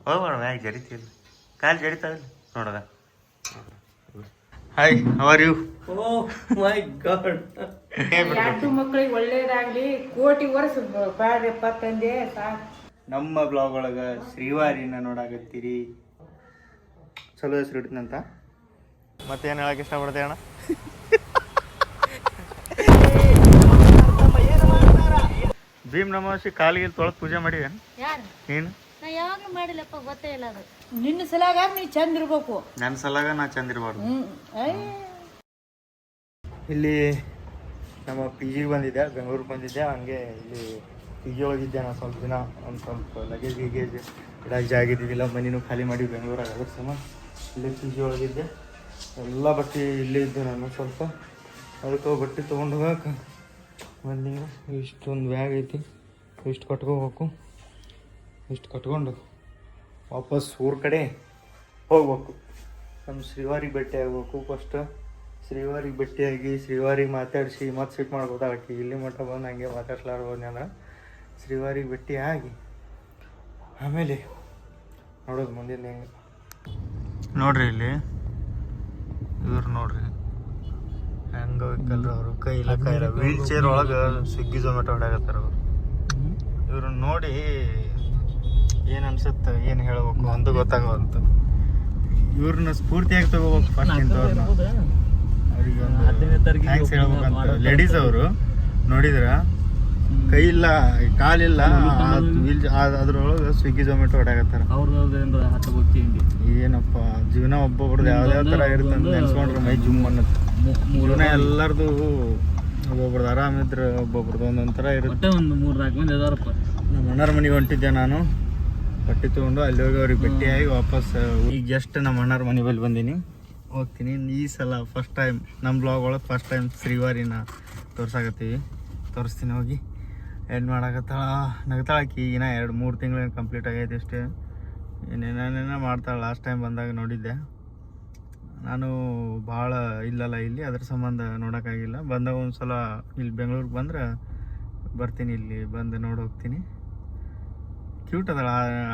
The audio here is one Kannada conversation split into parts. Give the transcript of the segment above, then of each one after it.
ಹೋಗೋಣ ಮ್ಯಾಗ ಜಡಿತಿಲ್ಲ ಕಾಲು ಜಡಿತಾವಿಲ್ಲ ನೋಡದ. Hi, how are you? Oh my god. ಎರಡು ಮಕ್ಕಳಿಗೆ ಒಳ್ಳೇದಾಗ್ಲಿ, ಕೋಟಿ ವರ್ಷ ಬಾಳ್ರಪ್ಪ ತಂದೆ ಸಾಕು. ನಮ್ಮ ಬ್ಲಾಗ್ ಒಳಗ ಶ್ರೀವಾರಿನ ನೋಡಾಕತ್ತೀರಿ. ಚಲೋ ಹೆಸರು ಇಡ್ತೀನಂತ ಮತ್ತೇನು ಹೇಳಕ್ ಇಷ್ಟಪಡ್ತೆ ಅಣ್ಣ? ಭೀಮ್ ನಮಾಸಿ ಕಾಲಿಗೆ ತೊಳೆದು ಪೂಜೆ ಮಾಡಿದೇನು ನೀನು? ಯಾವಾಗ್ಲೂ ಮಾಡಿಲ್ಲಪ್ಪ, ಗೊತ್ತೇ ಇಲ್ಲ ಅದು. ನಿನ್ನ ಸಲಾಗ ನೀ ಚಂದ ಇರ್ಬೇಕು. ನನ್ನ ಸಲಾಗ ನಾ ಚಂದ ಇರಬಾರ್ದು. ಇಲ್ಲಿ ನಮ್ಮ ಪಿ ಜಿಗೆ ಬಂದಿದ್ದೆ, ಬೆಂಗಳೂರಿಗೆ ಬಂದಿದ್ದೆ. ಹಂಗೆ ಇಲ್ಲಿ ಪಿ ಜಿ ಒಳಗಿದ್ದೆ ನಾನು ಸ್ವಲ್ಪ ದಿನ. ಒಂದು ಸ್ವಲ್ಪ ಲಗೇಜ್ ಇಡಾಗಿ ಜಾಗ ಇದ್ದಿದ್ದಿಲ್ಲ, ಮನಿನೂ ಖಾಲಿ ಮಾಡಿ ಬೆಂಗಳೂರಾಗ. ಅದ್ರ ಸಮ ಇಲ್ಲೇ ಪಿ ಜಿ ಒಳಗಿದ್ದೆ. ಎಲ್ಲ ಬಟ್ಟೆ ಇಲ್ಲೇ ಇದ್ದೆ ನಾನು ಸ್ವಲ್ಪ. ಅದಕ್ಕೆ ಬಟ್ಟೆ ತೊಗೊಂಡು ಹೋಗಕ್ಕೆ ಬಂದೀಗ. ಇಷ್ಟೊಂದು ಬ್ಯಾಗ್ ಐತಿ, ಇಷ್ಟು ಕಟ್ಕೋಬೇಕು. ಇಷ್ಟು ಕಟ್ಕೊಂಡು ವಾಪಸ್ ಊರ ಕಡೆ ಹೋಗ್ಬೇಕು. ನಮ್ಮ ಶ್ರೀವಾರಿಗೆ ಭೇಟಿ ಆಗ್ಬೇಕು. ಫಸ್ಟ್ ಶ್ರೀವಾರಿಗೆ ಭೇಟಿಯಾಗಿ ಶ್ರೀವಾರಿಗೆ ಮಾತಾಡಿಸಿ ಮತ್ತೆ ಸಿಟ್ ಮಾಡ್ಬೋದು. ಆಕಿ ಇಲ್ಲಿ ಮಟ್ಟ ಬಂದು ಹಂಗೆ ಮಾತಾಡ್ಸ್ಲಾರ್ಬೋದು ಅಂದ್ರೆ ಶ್ರೀವಾರಿಗೆ ಭೇಟಿ ಆಗಿ ಆಮೇಲೆ ನೋಡೋದು ಮುಂದಿನ ಹೆಂಗೆ. ನೋಡ್ರಿ ಇಲ್ಲಿ ಇವ್ರು ನೋಡ್ರಿ ಹೆಂಗೆ ಬೇಕಲ್ರಿ ಅವರು. ಕೈಲ ವೀಲ್ ಚೇರ್ ಒಳಗೆ ಸ್ವಿಗ್ಗಿ ಝೊಮ್ಯಾಟೊ ಹೊಡ್ಯಾಕತ್ತಾರ ಅವರು. ಇವ್ರನ್ನ ನೋಡಿ ಏನು ಅನ್ಸುತ್ತೆ, ಏನು ಹೇಳ್ಬೇಕು ಅಂತ ಗೊತ್ತಾಗವಂತ. ಇವ್ರನ್ನ ಸ್ಫೂರ್ತಿಯಾಗಿ ತಗೋಬೇಕು ಫಸ್ಟ್ ಇಂಥವ್ರನ್ನ. ಅವ್ರಿಗೆ ಒಂದು ಥ್ಯಾಂಕ್ಸ್ ಹೇಳ್ಬೇಕಂತ. ಲೇಡೀಸ್ ಅವರು ನೋಡಿದ್ರ ಕೈ ಇಲ್ಲ ಕಾಲಿಲ್ಲ, ಅದ್ರೊಳಗೆ ಸ್ವಿಗ್ಗಿ ಝೊಮ್ಯಾಟೊ ಹೊಡ್ಯಾಕತ್ತಾರ. ಏನಪ್ಪ ಜೀವನ ಒಬ್ಬೊಬ್ರದ್ದು ಯಾವ್ಯಾವ ಥರ ಇರುತ್ತೆ ಅಂತ ನೆನ್ಸ್ಕೊಂಡ್ರೆ ಮೈ ಜುಮ್ ಅನ್ನತ್ತೆ. ಜೀವನ ಎಲ್ಲರದು ಒಬ್ಬೊಬ್ರದ್ದು ಆರಾಮಿದ್ರೆ ಒಬ್ಬೊಬ್ರದ್ದು ಒಂದೊಂದು ಥರ ಇರುತ್ತೆ. ಒಂದು 3-4 ಮಂದಿ ಅದಾರಪ್ಪ. ನಮ್ಮ ಅಣ್ಣರ ಮನೆಗೆ ಹೊಂಟಿದ್ದೆ ನಾನು. ಬಟ್ಟೆ ತೊಗೊಂಡು ಅಲ್ಲಿ ಹೋಗಿ ಅವ್ರಿಗೆ ಭೇಟಿಯಾಗಿ ವಾಪಸ್ ಈಗ ಜಸ್ಟ್ ನಮ್ಮ ಅಣ್ಣರ ಮನೆ ಬಳಿ ಬಂದೀನಿ. ಹೋಗ್ತೀನಿ ಈ ಸಲ ಫಸ್ಟ್ ಟೈಮ್ ನಮ್ಮ ಬ್ಲಾಗ್ ಒಳಗೆ ಫಸ್ಟ್ ಟೈಮ್ ಶ್ರೀವಾರಿನ ತೋರ್ಸಾಕತ್ತೀವಿ. ತೋರಿಸ್ತೀನಿ ಹೋಗಿ. ಏನು ಮಾಡಾಕತ್ತಾಳ ನಗ್ತಾಳಕಿ. ಈಗಿನ 2-3 ತಿಂಗಳು ಕಂಪ್ಲೀಟ್ ಆಗೈತೆ ಅಷ್ಟೇ. ಏನೇನೇನೇನೋ ಮಾಡ್ತಾಳೆ. ಲಾಸ್ಟ್ ಟೈಮ್ ಬಂದಾಗ ನೋಡಿದ್ದೆ ನಾನು. ಭಾಳ ಇಲ್ಲಲ್ಲ ಇಲ್ಲಿ, ಅದ್ರ ಸಂಬಂಧ ನೋಡೋಕ್ಕಾಗಿಲ್ಲ. ಬಂದಾಗ ಒಂದು ಸಲ ಇಲ್ಲಿ ಬೆಂಗಳೂರಿಗೆ ಬಂದ್ರೆ ಬರ್ತೀನಿ, ಇಲ್ಲಿ ಬಂದು ನೋಡಿ ಹೋಗ್ತೀನಿ. ಕ್ಯೂಟ್ ಅದಳ,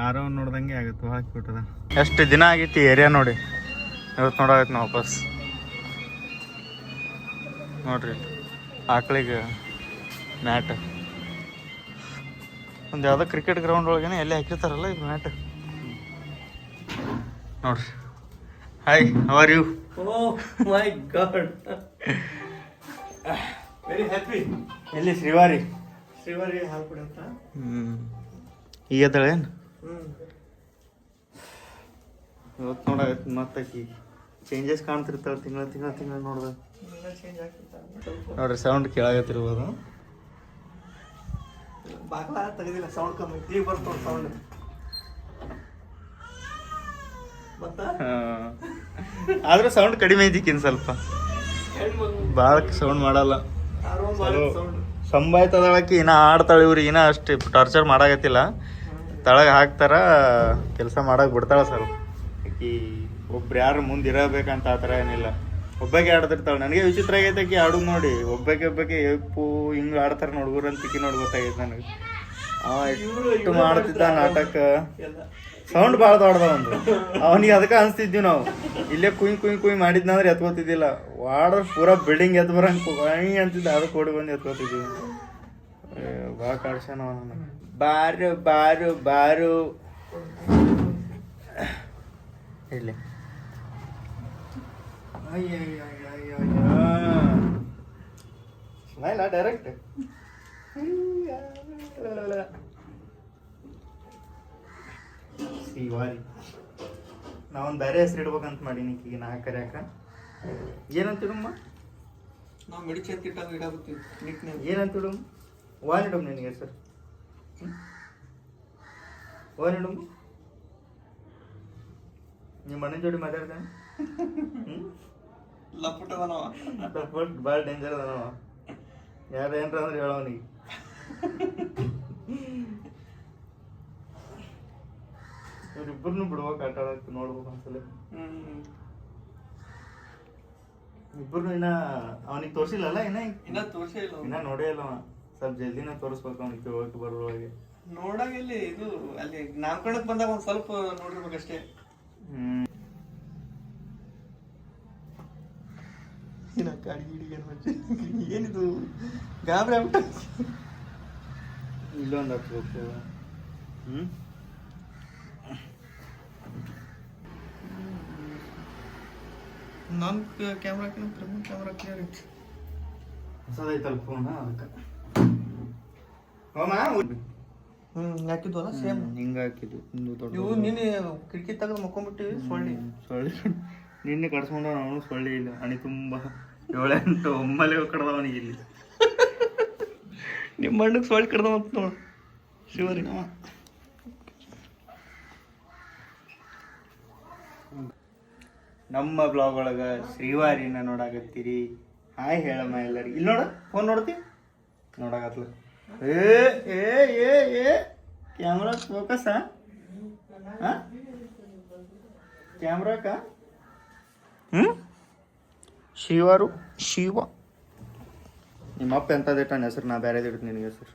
ಆರವ್ ನೋಡ್ದಂಗೆ ಆಗುತ್ತೆ. ಭಾಳ ಕ್ಯೂಟ್ ಅದ. ಎಷ್ಟು ದಿನ ಆಗೈತಿ ಏರಿಯಾ ನೋಡಿ. ಇವತ್ತು ನೋಡಾಗತ್ತೆ ನಾವು ವಾಪಸ್. ನೋಡ್ರಿ ಆಕಳಿಗೆ ಮ್ಯಾಟ್ ಒಂದು ಯಾವುದೋ ಕ್ರಿಕೆಟ್ ಗ್ರೌಂಡ್ ಒಳಗೇನೆ ಎಲ್ಲಿ ಹಾಕಿರ್ತಾರಲ್ಲ ಇದು ಮ್ಯಾಟ್. ನೋಡ್ರಿ. Hi, how are you? Oh my god, very happy. ಎಲ್ಲಿ ಶ್ರೀವಾರಿ ಹಾಲು ಕೊಡಿ ಅಂತ. ಈಗ ಎದ್ದಾಳೇನು? ಇವತ್ತು ನೋಡಾಗತ್ತೆ ಮತ್ತೆ ಚೇಂಜಸ್ ಕಾಣ್ತಿರ್ತಾಳೆ ತಿಂಗಳ ನೋಡ್ದೆ. ನೋಡ್ರಿ ಸೌಂಡ್ ಕೇಳಾಗತ್ತಿರ್ಬೋದು. ಬಾಗ್ಲ ತೆಗೆದಿಲ್ಲ, ಸೌಂಡ್ ಕಮ್ಮಿ. ಈಗ ಬರ್ತದೆ ಸೌಂಡ್. ಆದ್ರೆ ಸೌಂಡ್ ಕಡಿಮೆ ಐತಿಕ್ಕಿನ್ ಸ್ವಲ್ಪ. ಭಾಳ ಸೌಂಡ್ ಮಾಡಲ್ಲ. ಸಂಭಾಯ್ತದಳಕಿ ಇನ್ನ ಆಡ್ತಾಳೆ. ಇವ್ರಿಗೆ ಇನ್ನ ಅಷ್ಟು ಟಾರ್ಚರ್ ಮಾಡಾಕತ್ತಿಲ್ಲ. ತಳಗೆ ಹಾಕ್ತಾರ, ಕೆಲಸ ಮಾಡಕ್ಕೆ ಬಿಡ್ತಾಳೆ ಸ್ವಲ್ಪ. ಆಕಿ ಒಬ್ರು ಯಾರು ಮುಂದೆ ಇರಬೇಕಂತ ಆ ಥರ ಏನಿಲ್ಲ. ಒಬ್ಬಾಕೆ ಆಡ್ತಿರ್ತಾಳೆ. ನನಗೆ ವಿಚಿತ್ರ ಆಗೈತೆ ಆಕಿ ಆಡೋದು ನೋಡಿ. ಒಬ್ಬಾಕೆ ಎಪ್ಪು ಹಿಂಗೆ ಆಡ್ತಾರೆ ನೋಡ್ಗುರು ಅಂತ ಇಕ್ಕಿ ನೋಡಿ ಗೊತ್ತಾಗೈತೆ ನನಗೆ. ಇಷ್ಟು ಮಾಡ್ತಿದ್ದ ನಾಟಕ. ಸೌಂಡ್ ಭಾಳ ದೊಡ್ಡದ ಒಂದು. ಅವನಿಗೆ ಅದಕ್ಕೆ ಅನಿಸ್ತಿದ್ವಿ ನಾವು. ಇಲ್ಲೇ ಕುಯ್ ಮಾಡಿದ್ನಂದ್ರೆ ಎತ್ಕೋತಿದ್ದಿಲ್ಲ. ವಾಡ್ರೆ ಪೂರಾ ಬಿಲ್ಡಿಂಗ್ ಎದ್ದು ಬರಂಗೆ ಅಂತಿದ್ದ. ಅದಕ್ಕೆ ಓಡಿ ಬಂದು ಎತ್ಕೋತಿದ್ವಿ. ಭಾಳ ಕಾಡ್ಸ್ಯಾನ ಅವನು. ಬಾರು ಇಲ್ಲಿ. Smile direct. ಶ್ರೀವಾರಿ ನಾವೊಂದು ಬೇರೆ ಹೆಸರು ಇಡ್ಬೇಕಂತ ಮಾಡೀನಿ ಈಗ. ನಾ ಕರ್ಯಾಕ ಏನಂತಿಡಮ್ಮ? ನಾವು ಮೆಡಿಚೇರ್ ಕಿಟ್ಟಾಗ ಇಡಾಗುತ್ತೀವಿ. ಏನಂತಿಡಮ್ಮ? ವಾನ್ ಇಡಮ್ಮ ನಿನಗೆ ಹೆಸರು. ವಾನ್ ಇಡಮ್ಮ. ನಿಮ್ಮ ಮನೆ ಜೋಡಿ ಮಾತಾಡ್ತಾನೆ. ಲಪುಟ್ ಅದನವ. ಲಪುಟ್ ಭಾಳ ಡೇಂಜರ್ ಅದನವ. ಯಾರು ಏನ್ರ ಅಂದ್ರೆ ಹೇಳೋನಿಗೆ. ಇವ್ರಿಬ್ಬರನ್ನು ಬಿಡ್ಬೇಕು, ಆಟ ಆಡಕ್ಕೆ ನೋಡ್ಬೇಕು ಒಂದ್ಸಲ. ಇಬ್ಬರು ಇನ್ನ ಅವನಿಗೆ ತೋರಿಸಿಲ್ಲಲ್ಲ. ಇನ್ನ ತೋರಿಸೇ ಇಲ್ಲ. ಇನ್ನ ನೋಡೇ ಇಲ್ಲ. ಸ್ವಲ್ಪ ಜಲ್ದಿನ ತೋರಿಸ್ಬೇಕು ಅವನಿಗೆ. ಹೋಗಕ್ಕೆ ಬರೋಳಗೆ ನೋಡಾಗ ಇಲ್ಲಿ ಇದು ಅಲ್ಲಿ ನಾಮಕರಣಕ್ಕೆ ಬಂದಾಗ ಒಂದ್ ಸ್ವಲ್ಪ ನೋಡಿರ್ಬೇಕಷ್ಟೇ. ಏನಿದು ಗಾಬರಿ ಆಗ್ಬಿಟ್ಟ. ಇಲ್ಲೊಂದು ಹಾಕ್ಬೇಕು. ನನ್ನ ಕ್ಯಾಮ್ರಾಕಿನ ಪ್ರಮುಖ ಕ್ಯಾಮ್ರಾ ಕ್ಲಿಯರ್ ಐತಿ. ಹೊಸದೈತಲ್ಲ ಫೋನ್ ಅದಕ್ಕೆ ಹಾಕಿದ್ವಲ್ಲ ಸೇಮ್ ಹಿಂಗೆ ಹಾಕಿದ್ವಿ. ಇವು ನಿನ್ನೆ ಕಿಟಕಿ ತೆಗೆದು ಮಕ್ಕೊಂಡ್ಬಿಟ್ಟಿವಿ. ಸೊಳ್ಳೆ ನಿನ್ನೆ ಕಡ್ಸ್ಕೊಂಡ ಅವನು ಸೊಳ್ಳೆ ಇಲ್ಲ ಅಣಿ ತುಂಬ 7-8 ಒಮ್ಮಲೆ ಕಡ್ದವನಿಗೆ ಇಲ್ಲಿ. ನಿಮ್ಮ ಮಣ್ಣಕ್ಕೆ ಸೊಳ್ಳೆ ಕಡ್ದವ ಅಂತ ನೋಡು ಶಿವರಿ. ನಮ್ಮ ಬ್ಲಾಗ್ ಒಳಗೆ ಶ್ರೀವಾರಿನ ನೋಡಾಕತ್ತೀರಿ. ಹಾಯ್ ಹೇಳಮ್ಮ ಎಲ್ಲರಿಗೆ. ಇಲ್ಲಿ ನೋಡ ಫೋನ್ ನೋಡ್ತಿ ನೋಡಾಕತ್ಲ. ಏ ಕ್ಯಾಮ್ರಾ ಫೋಕಸ್ ಕ್ಯಾಮ್ರಾಕ ಶಿವರು ಶಿವ. ನಿಮ್ಮ ಅಪ್ಪ ಎಂಥದ್ದು ಇಟ್ಟಾನ ಹೆಸರು? ನಾ ಬೇರೆದು ಇಡ್ತೀನಿ ನಿನಗೆ ಹೆಸರು.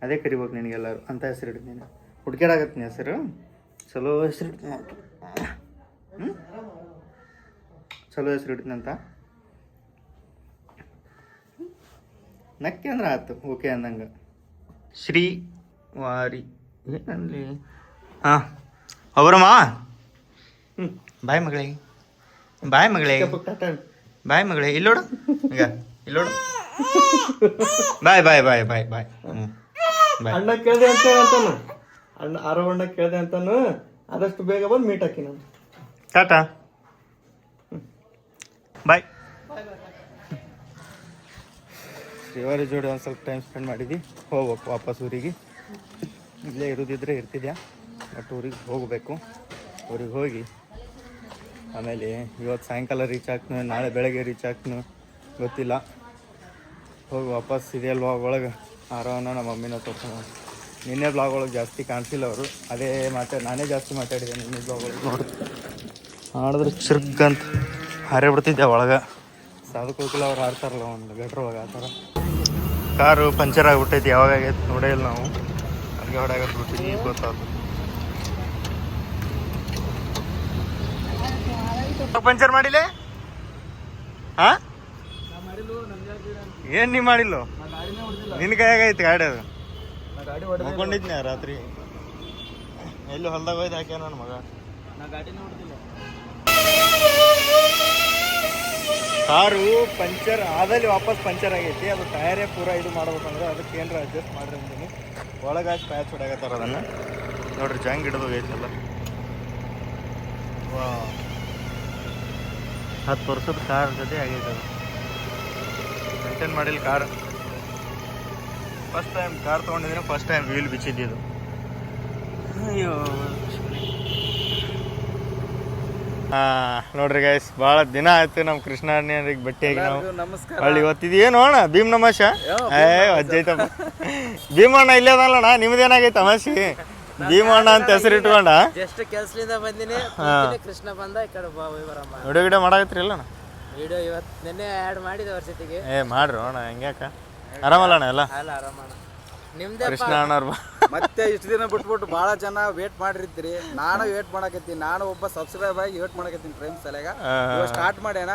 ಅದೇ ಕರಿಬೇಕು ನಿನಗೆಲ್ಲರೂ ಅಂತ ಹೆಸರು ಇಡ್ತೀನಿ. ಹುಡ್ಕ್ಯಾಡಾಗತ್ತೀನಿ ಹೆಸರು. ಚಲೋ ಹೆಸರು ಇಡ್ತೀನಿ ಅಂತ. ಚಲೋ ಹೆಸರು ಇಡ್ತೀನಿ ಅಂತ ನಕ್ಕೆ ಅಂದ್ರೆ ಆಯ್ತು. ಓಕೆ ಅಂದಂಗೆ. ಶ್ರೀವಾರಿ ಏನಲ್ಲಿ? ಹಾಂ ಅವರಮ್ಮ. ಬಾಯ್ ಮಗಳೇ, ಬಾಯ್ ಮಗಳೇ, ಬಾಯ್ ಮಗಳೇ. ಇಲ್ಲೋಡು ಈಗ ಇಲ್ಲೋಡು. ಬಾಯ್ ಬಾಯ್ ಬಾಯ್ ಬಾಯ್ ಬಾಯ್. ಬಾಯ್. ಅಣ್ಣ ಕೇಳಿದೆ ಅಂತ ಹೇಳ್ತಾನ. ಅಣ್ಣ ಅಣ್ಣ ಕೇಳಿದೆ ಅಂತಾನು. ಆದಷ್ಟು ಬೇಗ ಬಂದು ಮೀಟ್ ಹಾಕಿ ನಾನು. ಟಾಟಾ ಬಾಯ್. ಶ್ರೀವಾರಿ ಜೋಡಿ ಒಂದು ಸ್ವಲ್ಪ ಟೈಮ್ ಸ್ಪೆಂಡ್ ಮಾಡಿದ್ವಿ. ಹೋಗ್ಬೇಕು ವಾಪಸ್ ಊರಿಗೆ. ಇಲ್ಲೇ ಇರೋದಿದ್ರೆ ಇರ್ತಿದ್ಯಾ, ಬಟ್ ಊರಿಗೆ ಹೋಗಬೇಕು. ಊರಿಗೆ ಹೋಗಿ ಆಮೇಲೆ ಇವತ್ತು ಸಾಯಂಕಾಲ ರೀಚ್ ಆಗ್ತೀನಿ, ನಾಳೆ ಬೆಳಗ್ಗೆ ರೀಚ್ ಆಗ್ತೀನಿ ಗೊತ್ತಿಲ್ಲ. ಹೋಗಿ ವಾಪಸ್ ಇದೇ ವ್ಲಾಗ್ ಒಳಗೆ ಆರೋನ ನಮ್ಮ ಮಮ್ಮಿನ ತೋರ್ಸೋಣ. ನಿನ್ನೆ ಬ್ಲಾಗ್ ಒಳಗೆ ಜಾಸ್ತಿ ಕಾಣಿಸಿಲ್ಲ ಅವರು. ಅದೇ ನಾನೇ ಜಾಸ್ತಿ ಮಾತಾಡಿದೆ ನಿನ್ನೆ ಬ್ಲಾಗ್ ಒಳಗೆ. ನೋಡಿ ಆಡಿದ್ರೆ ಚಿರ್ಗಂತ ಹಾರೇ ಬಿಡ್ತಿದ್ದೆ ಒಳಗೆ. ಸಾಧುಕೋಕಿಲ್ಲ ಅವ್ರು ಆಡ್ತಾರಲ್ಲ ಒಂದು ಗಟ್ರ ಒಳಗೆ ಆ ಥರ. ಕಾರು ಪಂಚರ್ ಆಗಿಬಿಟ್ಟೈತಿ. ಯಾವಾಗ ಆಗೈತೆ ನೋಡೇ ಇಲ್ಲ ನಾವು. ಅಲ್ಲಿಗೆ ಹೊಡಾಗತ್ತೆ ಬಿಟ್ಟಿದ್ವಿ. ಈಗ ಗೊತ್ತಾದ್ರು ಪಂಚರ್ ಮಾಡಿಲ್ಲ. ಹಾಂ ಏನು ನೀ ಮಾಡಿಲ್ಲ? ನಿನ್ನ ಕೈಯಾಗೈತಿ ಗಾಡಿ. ಅದು ಮಕ್ಕೊಂಡಿದ್ನ ರಾತ್ರಿ ಎಲ್ಲಿ ಹೊಲ್ದಾಗ ಹೋಯ್ತು ಹಾಕ್ಯ ನನ್ನ ಮಗ. ಕಾರು ಪಂಚರ್ ಆದಲ್ಲಿ ವಾಪಸ್ ಪಂಚರ್ ಆಗೈತಿ. ಅದು ಟಯರೇ ಪೂರ ಇದು ಮಾಡ್ಬೇಕಂದ್ರೆ ಅದಕ್ಕೆ ಏನಾರ ಅಡ್ಜಸ್ಟ್ ಮಾಡ್ರಿ ಅಂತೀನಿ. ಒಳಗಾಗಿ ಪ್ಯಾಚ್ ಹೊಡಾಕತ್ತಾರ ಅದನ್ನು ನೋಡ್ರಿ. ಜಂಗ್ ಹಿಡಿದು ಹೋಗೈತಲ್ಲ. ವಾ 10 ವರ್ಷದ ಕಾರ್ ಜೊತೆ ಆಗೈತೆ. ಅದು ಮೇಂಟೈನ್ ಮಾಡಿಲ್ಲ ಕಾರ್. ಫಸ್ಟ್ ಟೈಮ್ ಕಾರ್ ತೊಗೊಂಡಿದ್ದೀನಿ. ಫಸ್ಟ್ ಟೈಮ್ ವೀಲ್ ಬಿಚ್ಚಿದ್ದು. ಅಯ್ಯೋ ನೋಡ್ರಿ ಗೈಸ್, ಭಾಳ ದಿನ ಆಯ್ತು ನಮ್ಮ ಕೃಷ್ಣನಿಗೆ ಭೇಟಿಯಾಗಿ ನಾವು. ಹಳ್ಳಿ ಇವತ್ತಿದು ಏನು ಅಣ್ಣ ಭೀಮ್ ನಮಾಶ? ಅಜ್ಜೈತಪ್ಪ ಭೀಮಣ್ಣ ಇಲ್ಲೇ ಅದಲ್ಲಣ್ಣ. ನಿಮ್ದೇನಾಗೈತೆ ತಮಾಷೆ? ಭೀಮಣ್ಣ ಅಂತ ಹೆಸರು ಇಟ್ಕೊಂಡ ಕೆಲ್ಸದಿಂದ ಬಂದಿನಿ. ಕೃಷ್ಣ ಬಂದ ಈ ಕಡೆ ವಿಡಿಯೋ ಗಿಡಿಯೋ ಮಾಡಾಕತ್ರಿ ಇಲ್ಲ ಅಣ್ಣ? ವಿಡಿಯೋ ಇವತ್ತು ನೆನ್ನೆ ಆ್ಯಡ್ ಮಾಡಿದ ಅವ್ರ ಜೊತೆಗೆ. ಮಾಡ್ರು ಅಣ್ಣ. ಹೆಂಗ್ಯಾಕ ಆರಾಮಲ್ಲ ಅಣ್ಣ? ಎಲ್ಲ ಆರಾಮಣ್ಣ. ನಿಮ್ದೇ ಕೃಷ್ಣ ಅಣ್ಣವ್ರು ಮತ್ತೆ ಇಷ್ಟು ದಿನ ಬಿಟ್ಬಿಟ್ಟು ಭಾಳ ಜನ ವೇಟ್ ಮಾಡಿರ್ತೀರಿ. ನಾನು ವೇಟ್ ಮಾಡಕತ್ತೀನಿ. ನಾನು ಒಬ್ಬ ಸಬ್ಸ್ಕ್ರೈಬ್ ಆಗಿ ವೇಟ್ ಮಾಡಕತ್ತೀನಿ ಫ್ರೆಂಡ್ಸ್ ಸಲಗ. ಇವಾಗ ಸ್ಟಾರ್ಟ್ ಮಾಡ್ಯಾನ.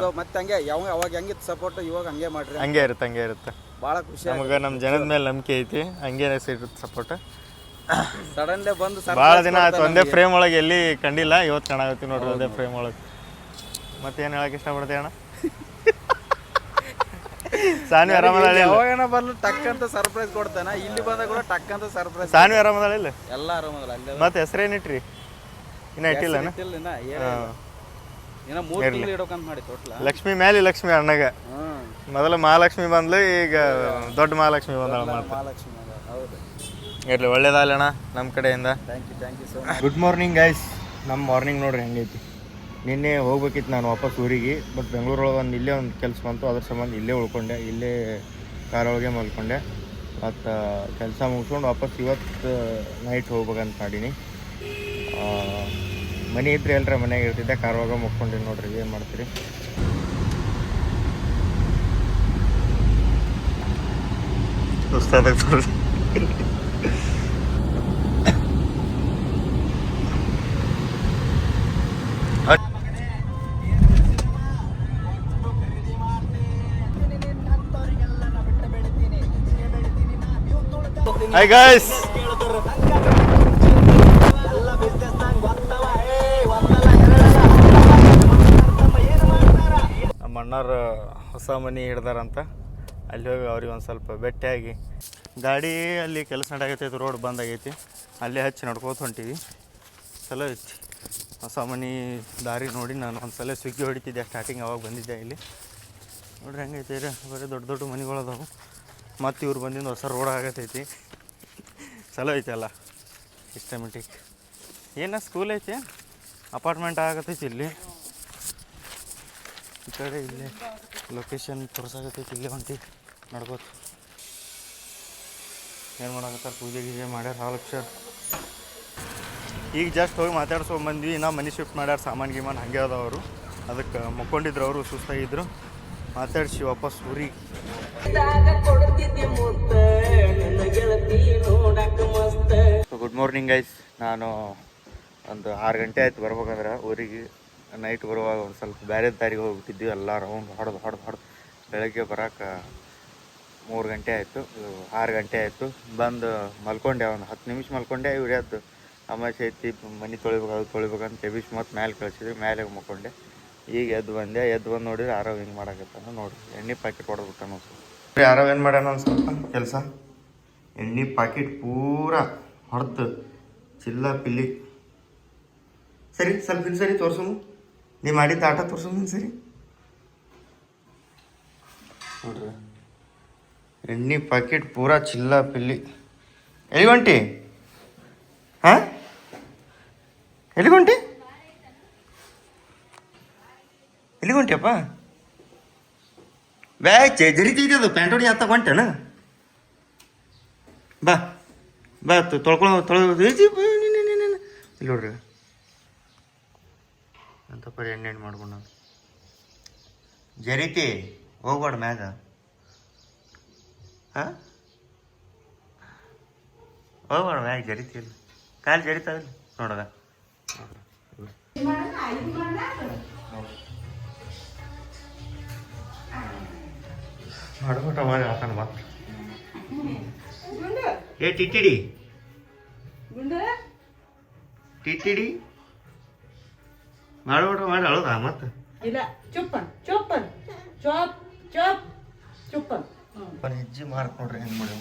ಸೊ ಮತ್ತೆ ಹಂಗೆ ಅವಾಗ ಹೆಂಗಿತ್ತು ಸಪೋರ್ಟ್ ಇವಾಗ ಹಂಗೆ ಮಾಡ್ರಿ. ಹಂಗೆ ಇರುತ್ತೆ. ಭಾಳ ಖುಷಿ. ನಮಗೆ ನಮ್ಮ ಜನದ ಮೇಲೆ ನಂಬಿಕೆ ಐತಿ. ಹಂಗೆ ಇರುತ್ತೆ ಸಪೋರ್ಟ್. ಸಡನ್ಲಿ ಬಂದು ಭಾಳ ದಿನ ಆಯ್ತು. ಒಂದೇ ಫ್ರೇಮ್ ಒಳಗೆ ಎಲ್ಲಿ ಕಂಡಿಲ್ಲ. ಇವತ್ತು ಕಾಣಾಗತ್ತಿ ನೋಡ್ರಿ ಒಂದೇ ಫ್ರೇಮ್ ಒಳಗೆ. ಮತ್ತೇನು ಹೇಳಕ್ಕೆ ಇಷ್ಟಪಡ್ತೀವಿ ಅಣ್ಣ? ಸಾನ್ವಿ ಆರಾಮದಾಳಿ? ಯಾವಾಗನ ಬರ್ಲು ಟಕ್ ಅಂತ ಸರ್ಪ್ರೈಸ್ ಕೊಡ್ತಾನ. ಇಲ್ಲಿ ಬಂದಾಗ ಕೂಡ ಟಕ್ ಅಂತ ಸರ್ಪ್ರೈಸ್. ಸಾನ್ವಿ ಆರಾಮದಾಳಿ ಇಲ್ಲ? ಎಲ್ಲ ಆರಾಮದಲ್ಲ. ಅಲ್ಲೇ ಮತ್ತೆ ಹೆಸರೇನಿಟ್ರಿ? ಇನ್ನ ಇಟ್ಟಿಲ್ಲ ಇನ್ನ 3 ತಿಂಗಳು ಇಡೋಕಂತ ಮಾಡಿ ಟೋಟಲ್. ಲಕ್ಷ್ಮಿ ಮೇಲೆ ಲಕ್ಷ್ಮಿ ಅಣ್ಣಗ. ಮೊದಲು ಮಹಾಲಕ್ಷ್ಮಿ ಬಂದ್ಲು, ಈಗ ದೊಡ್ಡ ಮಹಾಲಕ್ಷ್ಮಿ ಬಂದಾಳ. ಮಹಾಲಕ್ಷ್ಮಿ ಹೌದು. ಇರ್ಲಿ, ಒಳ್ಳೇದಾಗಲಣ್ಣ ನಮ್ಮ ಕಡೆಯಿಂದ. Thank you so much. Good morning guys. ನಮ್ಮ ಮಾರ್ನಿಂಗ್ ನೋಡ್ರಿ ಹೆಂಗೈತಿ. ನಿನ್ನೆ ಹೋಗ್ಬೇಕಿತ್ತು ನಾನು ವಾಪಸ್ ಊರಿಗೆ. ಬಟ್ ಬೆಂಗಳೂರೊಳಗೆ ಇಲ್ಲೇ ಒಂದು ಕೆಲಸ ಬಂತು. ಅದ್ರ ಸಂಬಂಧ ಇಲ್ಲೇ ಉಳ್ಕೊಂಡೆ. ಇಲ್ಲೇ ಕಾರೊಳಗೆ ಮಲ್ಕೊಂಡೆ. ಮತ್ತು ಕೆಲಸ ಮುಗಿಸ್ಕೊಂಡು ವಾಪಸ್ ಇವತ್ತು ನೈಟ್ ಹೋಗ್ಬೇಕಂತ ಮಾಡೀನಿ. ಮನೆ ಇದ್ರೆ ಎಲ್ಲರ ಮನೆಯಾಗ ಇರ್ತಿದ್ದೆ. ಕಾರೊಳಗೆ ಮುಕ್ಕೊಂಡಿನಿ ನೋಡ್ರಿ. ಏನು ಮಾಡ್ತೀರಿ? ಉಸ್ತಾದಾಗ ತೋರಿಸಿ. Hi guys. ನಮ್ಮ ಅಣ್ಣಾರು ಹೊಸ ಮನೆ ಹಿಡ್ದಾರಂತ ಅಲ್ಲಿ ಹೋಗಿ ಅವ್ರಿಗೆ ಒಂದು ಸ್ವಲ್ಪ ಭೇಟಿಯಾಗಿ ಗಾಡಿ ಅಲ್ಲಿ ಕೆಲಸ ನಡೆಯತೈತಿ, ರೋಡ್ ಬಂದ್ ಆಗೈತಿ, ಅಲ್ಲೇ ಹಚ್ಚಿ ನಡ್ಕೋತ ಹೊಂಟೀವಿ. ಚಲೋ ಐತಿ ಹೊಸ ಮನೆ ದಾರಿ ನೋಡಿ. ನಾನು ಒಂದು ಸಲ ಸ್ವಿಗ್ಗಿ ಹೊಡಿತಿದ್ದೆ ಸ್ಟಾರ್ಟಿಂಗ್, ಅವಾಗ ಬಂದಿದ್ದೆ ಇಲ್ಲಿ. ನೋಡ್ರಿ ಹೆಂಗೈತೆ ರೀ, ಬರೀ ದೊಡ್ಡ ದೊಡ್ಡ ಮನೆಗಳು ಅದಾವು. ಮತ್ತು ಇವ್ರು ಬಂದಿಂದ ಹೊಸ ರೋಡ್ ಆಗತೈತಿ. ಚಲೋ ಐತೆ ಅಲ್ಲ ಸಿಸ್ಟಮೆಟಿಕ್. ಏನ ಸ್ಕೂಲ್ ಐತೆ, ಅಪಾರ್ಟ್ಮೆಂಟ್ ಆಗತೈತಿ ಇಲ್ಲಿ. ಈ ಕಡೆ ಇಲ್ಲೇ ಲೊಕೇಶನ್ ತೋರ್ಸಾಗತೈತಿ, ಇಲ್ಲೇ ಹೊಂಟಿ ನಡ್ಕೋತ. ಏನು ಮಾಡಾಕತ್ತಾರೆ, ಪೂಜೆ ಗೀಜೆ ಮಾಡ್ಯಾರ 6 ಲಕ್ಷ. ಈಗ ಜಸ್ಟ್ ಹೋಗಿ ಮಾತಾಡ್ಸ್ಕೊಂಬಂದ್ವಿ. ಇನ್ನೂ ಮನೆ ಶಿಫ್ಟ್ ಮಾಡ್ಯಾರ, ಸಾಮಾನು ಗೀಮಾನು ಹಾಗೆ ಅದಾವರು. ಅದಕ್ಕೆ ಮಕ್ಕೊಂಡಿದ್ರು, ಅವರು ಸುಸ್ತಾಗಿದ್ರು. ಮಾತಾಡ್ಸಿ ವಾಪಸ್ ಊರಿಗೆ. Good morning guys. ನಾನು ಒಂದು 6 ಗಂಟೆ ಆಯ್ತು ಬರ್ಬೇಕಂದ್ರೆ ಊರಿಗೆ. ನೈಟ್ ಬರುವಾಗ ಒಂದು ಸ್ವಲ್ಪ ಬೇರೆ ದಾರಿಗೆ ಹೋಗ್ಬಿಟ್ಟಿದ್ವಿ, ಎಲ್ಲ ರೌಂಡ್ ಹೊಡೆದು ಬೆಳಗ್ಗೆ ಬರೋಕೆ 3 ಗಂಟೆ ಆಯಿತು. 6 ಗಂಟೆ ಆಯಿತು. ಬಂದು ಮಲ್ಕೊಂಡೆ, ಒಂದು 10 ನಿಮಿಷ ಮಲ್ಕೊಂಡೆ. ಇವ್ರು ಎದ್ದು ಅಮಾಸೆ ಐತಿ, ಮನೆ ತೊಳಿಬೇಕು ತೊಳಿಬೇಕಂತ ಕೆಬಿಸ್ ಮತ್ತು ಮೇಲೆ ಕಳಿಸಿದ್ವಿ. ಮೇಲೆ ಮಲ್ಕೊಂಡೆ. ಈಗ ಎದ್ದು ಬಂದೆ. ಎದ್ದು ಬಂದು ನೋಡಿದ್ರೆ ಆರವ್ ಹಿಂಗೆ ಮಾಡಾಕತ್ತಾನ ನೋಡಿ. ಎಣ್ಣೆ ಪ್ಯಾಕೆಟ್ ಹೊಡೆದ್ಬಿಟ್ಟಾನ. ಆರವ್ ಏನು ಮಾಡ್ಯಾನ ಒಂದು ಸ್ವಲ್ಪ ಕೆಲಸ, ಎಣ್ಣೆ ಪ್ಯಾಕೆಟ್ ಪೂರ ಹೊಡೆದು ಚಿಲ್ಲ ಪಿಲ್ಲಿ. ಸರಿ ಸ್ವಲ್ಪ ಹಿಂಗೆ ಸರಿ ತೋರ್ಸು, ನೀ ಮಾಡಿದ್ದ ಆಟ ತೋರ್ಸು ಹಿಂಗೆ ಸರಿ ನೋಡ್ರಿ. ಎಣ್ಣೆ ಪ್ಯಾಕೆಟ್ ಪೂರ ಚಿಲ್ಲ ಪಿಲ್ಲಿ. ಎಲ್ಲಿಗೊಂಟಿ? ಹಾಂ ಎಲ್ಲಿಗೊಂಟಿ? ಎಲ್ಲಿಗೊಂಟಿಯಪ್ಪ? ಬ್ಯಾಗ್ ಜರಿತೈತಿ ಅದು, ಪ್ಯಾಂಟ್ ಹೊಡಿ ಹತ್ತ ಹೊಂಟೇನ? ಬಾ ಬಾ ತೊಳ್ಕೊಳ್ಳೋ ಇಲ್ಲಿ ನೋಡ್ರಿ ಅಂತ ಪರಿ ಎಣ್ಣೆ ಮಾಡ್ಕೊಂಡು ಜರಿತಿ ಹೋಗ್ಬಾರ್ದು ಮ್ಯಾಗ. ಹಾಂ ಹೋಗ್ಬಾರ್ದು ಮ್ಯಾಗ, ಜರಿತಿ ಇಲ್ಲ, ಕಾಲು ಜರಿತಾವಿಲ್ಲ ನೋಡೋದ. ಮಾಡ್ಬಿಟ್ಟ ಮಾಡಿ ಹಾಕೋಣ ಮಾತ್ರ. ಏ ಟಿಟಿಡಿ ಟಿಟಿಡಿ ಮಾಡ್ಬಿಟ್ಟ ಮಾಡಿ ಅಳೋದ ಮತ್ತೆ ಇಲ್ಲ. ಚುಪ್ಪನ್ ಚುಪ್ಪನ್ ಚೋಪ್ ಚೋಪ್ ಚುಪ್ಪನ್ ಒಂದು ಹೆಜ್ಜೆ ಮಾರ್ಕ್ ನೋಡ್ರಿ ಹೆಂಗೆ ಮಾಡಿ.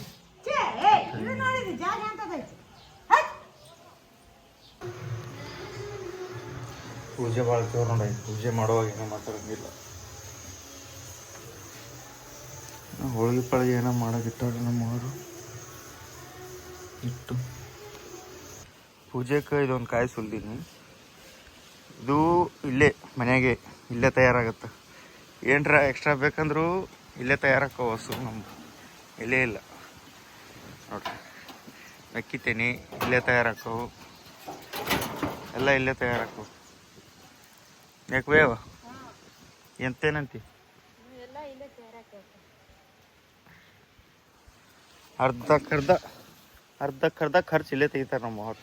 ಪೂಜೆ ಭಾಳ ಜೋರು ನೋಡಿ. ಪೂಜೆ ಮಾಡುವಾಗ ಏನೋ ಮಾತಾಡೋಂಗಿಲ್ಲ. ಹೋಳಿಗೆ ಪಾಳಿಗೆ ಏನೋ ಮಾಡೋಕ್ಕಿಟ್ಟಾರೆ ನಮ್ಮವರು. ಇಟ್ಟು ಪೂಜೆಗೆ ಇದೊಂದು ಕಾಯಿ ಸುಲ್ದೀನಿ. ಇದು ಇಲ್ಲೇ ಮನೆಯಾಗೆ ಇಲ್ಲೇ ತಯಾರಾಗುತ್ತೆ. ಏನರ ಎಕ್ಸ್ಟ್ರಾ ಬೇಕಂದ್ರೂ ಇಲ್ಲೇ ತಯಾರಾಕೋ ವಸ್ತು ನಮ್ದು ಇಲ್ಲೇ ಇಲ್ಲ ನೋಡ್ರಿ. ಅಕ್ಕಿ ತೆನಿ ಇಲ್ಲೇ ತಯಾರಾಕವು, ಎಲ್ಲ ಇಲ್ಲೇ ತಯಾರಾಕವು. ಯಾಕೆ ಬೇವ ಎಂತೇನಂತಿ? ಅರ್ಧಕ್ಕರ್ಧ ಖರ್ಚು ಇಲ್ಲೇ ತೆಗಿತಾರೆ ನಮ್ಮ ಅವ್ರು.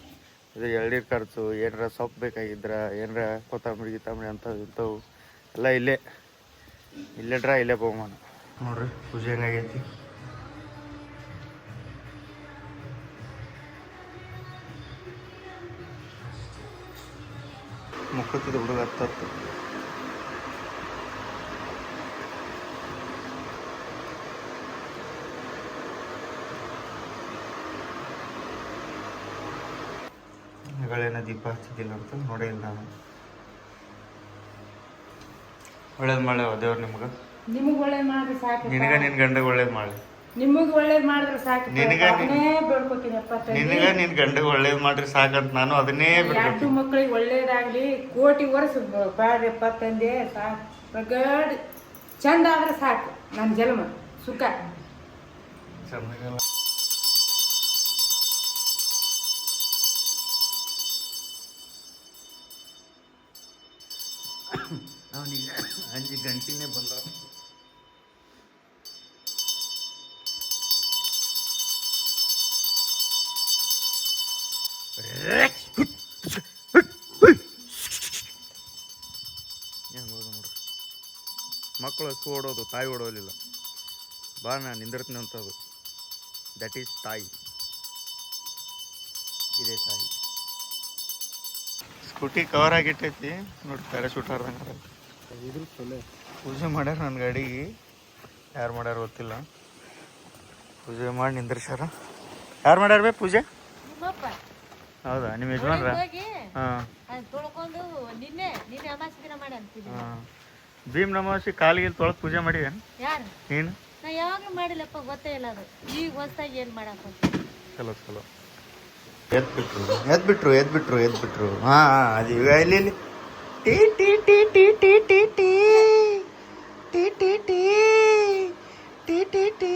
ಇದು ಎಳ್ನೀರು ಖರ್ಚು, ಏನಾರ ಸೊಪ್ಪು ಬೇಕಾಗಿದ್ರ, ಏನಾರ ಕೊತ್ತಂಬರಿ ಗಿತ್ತಂಬರಿ ಅಂಥವು ಇಂಥವು ಎಲ್ಲ ಇಲ್ಲೇ ಡ್ರಾ ಇಲ್ಲೇ ಬಹುಮಾನ ನೋಡ್ರಿ. ಪೂಜೆ ಹೆಂಗಾಗೈತಿ. ಮುಖತ್ತಿದ್ದು ಹುಡುಗ ಹತ್ತತ್ತು. ಗಳೇನ ದೀಪ ಹಚ್ಚಿದ್ದಿಲ್ಲ ಅಂತ ನೋಡಿಲ್ಲ ನಾನು. ಒಳ್ಳೇದು ಮಾಡಲಿ ದೇವ್ರು ನಿಮ್ಗೆ. ನಿಮಗೆ ಒಳ್ಳೇದು ಮಾಡಿದ್ರೆ ಸಾಕು. ನಿನಗ ನಿನ್ನ ಗಂಡಗೆ ಒಳ್ಳೇದು ಮಾಡಲಿ. ನಿಮಗೆ ಒಳ್ಳೇದು ಮಾಡಿದ್ರೆ ಸಾಕು. ನಿನಗ ನಿನ್ನ ಗಂಡಗೆ ಒಳ್ಳೇದು ಮಾಡ್ರಿ ಸಾಕಂತ ನಾನು ಅದನ್ನೇ ಎರಡು ಮಕ್ಕಳಿಗೆ ಒಳ್ಳೇದಾಗ್ಲಿ, ಕೋಟಿ ವರ್ಷ ಬ್ಯಾಡ್ರಿಪ್ಪ ತಂದೆ ಸಾಕು. ಪ್ರಗಡ್ ಚಂದ ಆದ್ರೆ ಸಾಕು. ನನ್ನ ಜನ್ಮ ಸುಖ. ಚೆನ್ನಾಗಲ್ಲ. ಅವನಿಗೆ 5 ಗಂಟೆನೇ ಬಂದ. ಹೆಂಗೋದು ನೋಡ್ರಿ, ಮಕ್ಕಳು ಹಸು ಓಡೋದು, ತಾಯಿ ಓಡೋಲಿಲ್ಲ. ಬಾ ನಾನು ನಿಂದಿರ್ತೀನಿ ಅಂತದು. ದಟ್ ಈಸ್ ತಾಯಿ. ಇದೇ ತಾಯಿ. ಸ್ಕೂಟಿ ಕವರ್ ಆಗಿಟ್ಟೈತಿ ನೋಡಿ, ಪ್ಯಾರಾಶೂಟ್ ಹಾರ್ದಂಗೆ. ಇದ್ರ ಚಲೋ ಪೂಜೆ ಮಾಡ್ಯಾರ ನನ್ನ ಗಾಡಿಗೆ. ಯಾರು ಮಾಡ್ಯಾರ ಗೊತ್ತಿಲ್ಲ. ಪೂಜೆ ಮಾಡಿ ನಿಂದ್ರಿಸ್ಯಾರ. ಯಾರು ಮಾಡ್ಯಾರ ಬೇ ಪೂಜೆ? ನಿಮ್ಮಪ್ಪ ಹೌದಾ, ನಿಮ್ಮ ಯಜಮಾನ್ರ? ಹೋಗಿ ಹಾಂ ಅದ್ ತೊಳ್ಕೊಂಡು ನಿನ್ನೆ ಅಮಾಸಿ ದಿನ ಮಾಡಿ ಅಂತೀನಿ. ಹಾಂ. ಭೀಮ್ ನಮಾಸಿ ಕಾಲಿಗೆ ತೊಳೆದು ಪೂಜೆ ಮಾಡಿದೇನು ಯಾರು? ನೀನು? ನಾ ಯಾವಾಗ್ಲೂ ಮಾಡಿಲ್ಲಪ್ಪ, ಗೊತ್ತೇ ಇಲ್ಲ ಅದು. ಈಗ ಹೊಸ್ದಾಗಿ ಏನ್ ಮಾಡಕ್ ಚಲೋ ಚಲೋ. ಎದ್ಬಿಟ್ರು. ಹಾಂ ಅದು ಈಗ ಇಲ್ಲಿ tea tea tea tea tea tea tea tea tea tea tea tea tea.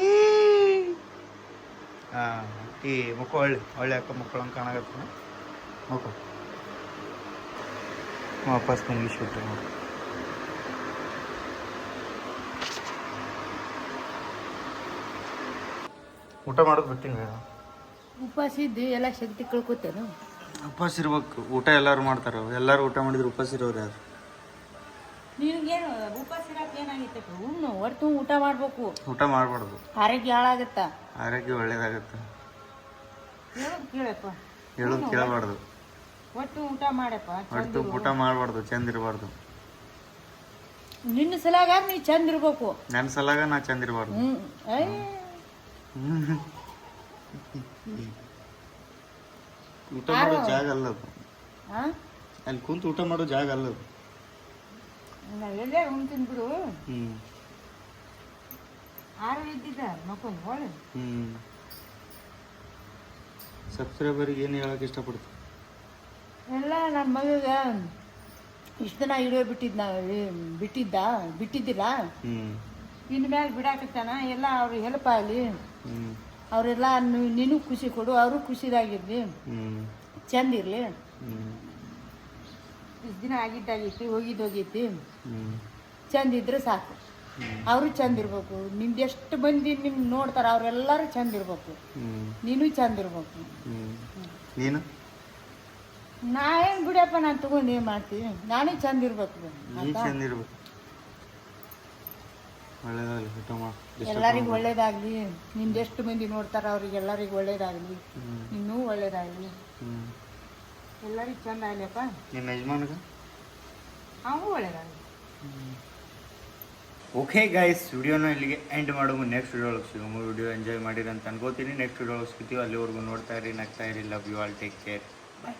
ಹಾಂ, ಟೀ ಮುಖ ಒಳ್ಳೆ ಅಕ್ಕ ಮಕ್ಕಳಂಗೆ ಕಾಣಾಗತ್ತ. ಮುಖ ವಾಪಸ್ ನಿಲ್ಲಿಸ್ಬಿಟ್ರು ನೋಡಿ. ಊಟ ಮಾಡೋದು ಬಿಟ್ಟಿನಿ ಬೇಡ. ಉಪವಾಸ ಇದ್ದು ಎಲ್ಲ ಶಕ್ತಿ ಕಳ್ಕೊತೇನು? ಉಪವಾಸ ಇರ್ಬೇಕು. ಊಟ ಎಲ್ಲರೂ ಮಾಡ್ತಾರ. ಎಲ್ಲರೂ ಊಟ ಮಾಡಿದ್ರೆ ಉಪವಾಸ ಇರೋರು ಯಾರು? ನಿನಗೇನು ಉಪವಾಸ ಇರಕ್ಕೆ ಏನಾಗಿತ್ತಪ್ಪ? ಉಣ್ಣು, ಹೊರ್ತು ಊಟ ಮಾಡ್ಬೇಕು. ಊಟ ಮಾಡಬಾರ್ದು, ಆರೋಗ್ಯ ಹಾಳಾಗತ್ತ. ಆರೋಗ್ಯ ಒಳ್ಳೇದಾಗತ್ತೆ. ಹೇಳೋದು ಕೇಳಪ್ಪ, ಹೇಳೋದು ಕೇಳಬಾರ್ದು. ಒಟ್ಟು ಊಟ ಮಾಡಪ್ಪ. ಹೊರತು ಊಟ ಮಾಡಬಾರ್ದು, ಚಂದ ಇರಬಾರ್ದು. ನಿನ್ನ ಸಲಾಗ ನೀ ಚಂದ ಇರ್ಬೇಕು. ನನ್ನ ಸಲಾಗ ನಾ ಚಂದ ಇರಬಾರ್ದು. ಊಟ ಮಾಡೋ ಜಾಗ ಅಲ್ಲದು. ಅಲ್ಲಿ ಕುಂತು ಊಟ ಮಾಡೋ ಜಾಗ ಅಲ್ಲದು. ಎಲ್ಲೇ ಉಣ್ತೀನಿ ಬಿಡು. ಹ್ಞೂ ಆರೋಗ್ಯ ಇದ್ದಿದ್ದ ಮಕ್ಕೊಂಡು ಒಳ್ಳೆ. ಸಬ್ಸ್ಕ್ರೈಬರಿಗೆ ಏನು ಹೇಳಕ್ಕೆ ಇಷ್ಟಪಡ್ತೀನಿ? ಎಲ್ಲ ನನ್ನ ಮಗಗ ಇಷ್ಟು ದಿನ ವಿಡಿಯೋ ಬಿಟ್ಟಿದ್ದಿಲ್ಲ. ಇನ್ನು ಮೇಲೆ ಬಿಡಾಕತ್ತಾನ. ಎಲ್ಲ ಅವ್ರು ಹೆಲ್ಪ್ ಆಗಲಿ. ಅವರೆಲ್ಲ ನೀನು ಖುಷಿ ಕೊಡು, ಅವರು ಖುಷಿದಾಗಿರ್ಲಿ, ಚಂದ ಇರಲಿ. ಇಷ್ಟು ದಿನ ಆಗಿದ್ದಾಗೈತಿ, ಹೋಗಿದ್ದೋಗೈತಿ. ಚಂದ ಇದ್ರೆ ಸಾಕು. ಅವರು ಚಂದ ಇರ್ಬೇಕು. ನಿಮ್ದು ಎಷ್ಟು ಮಂದಿ ನಿಮ್ಗೆ ನೋಡ್ತಾರ, ಅವ್ರೆಲ್ಲರೂ ಚಂದ ಇರ್ಬೇಕು. ನೀನು ಚಂದ ಇರ್ಬೇಕು. ನೀನು? ನಾ ಏನು ಬಿಡಪ್ಪ, ನಾನು ತಗೊಂಡು ಏನು ಮಾಡ್ತೀವಿ? ನಾನೇ ಚಂದ ಇರ್ಬೇಕು. ಚಂದ ಇರ್ಬೇಕು. ಒಳ್ಳೇದಾಗಲಿ, ಊಟ ಮಾಡಿ. ಎಲ್ಲರಿಗೂ ಒಳ್ಳೇದಾಗ್ಲಿ. ನಿಂದು ಎಷ್ಟು ಮಂದಿ ನೋಡ್ತಾರ ಅವ್ರಿಗೆಲ್ಲರಿಗೂ ಒಳ್ಳೇದಾಗ್ಲಿ. ಇನ್ನೂ ಒಳ್ಳೇದಾಗ್ಲಿ. ಎಲ್ಲರಿಗೂ ಚಂದ ಆಗ್ಲಿಯಪ್ಪ. ನಿಮ್ಮ ಯಜಮಾನ್ಗ? ಅವನು ಒಳ್ಳೇದಾಗಲಿ. ಓಕೆ ಗೈಸ್, ವಿಡಿಯೋನ ಇಲ್ಲಿಗೆ ಎಂಡ್ ಮಾಡೋದು. ನೆಕ್ಸ್ಟ್ ವಿಡಿಯೋ ಒಳಗೆ ಸಿಗೋಮು. ವಿಡಿಯೋ ಎಂಜಾಯ್ ಮಾಡಿರಿ ಅಂತ ಅನ್ಕೋತೀನಿ. ನೆಕ್ಸ್ಟ್ ವಿಡಿಯೋ ಒಳಗೆ ಸಿಗ್ತೀವಿ. ಅಲ್ಲಿವರೆಗೂ ನೋಡ್ತಾ ಇರಿ, ನಗ್ತಾ ಇರಿ. Love you all. Take care. Bye.